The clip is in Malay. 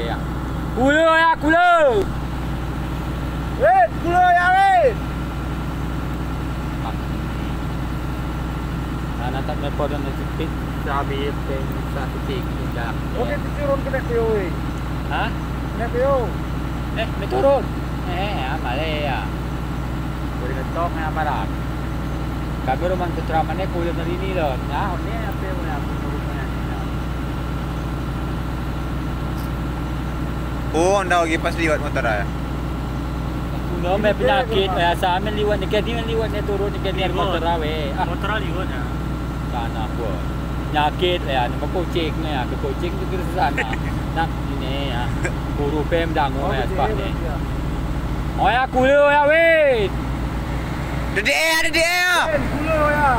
ya. Kula ya, kula. Wait, kula ya, wait. Nah, tak lepas dan sikit. Sabi pen sa titik dah. Okey, turun ke nek yo. Ha? Nek yo. May turun. Mali ya. Boleh ketok na parat. Kami rumah ketraman ni kulit na rini lo. Nah, ni apa yang nak turun na. Oh, anda lagi pas liwat motor ya. Kuno may penyakit, sa amin liwat ni kadi man liwat ni turun ni kadi motor awe. Motor liwat ya. Sana po. Nyakit ya, nama kucing ya, ke kucing tu ke sana. Nak ini ya. Puru pem dango ya sebab ni. Oh ya kula ya wait. Dedek ya. Kula ya.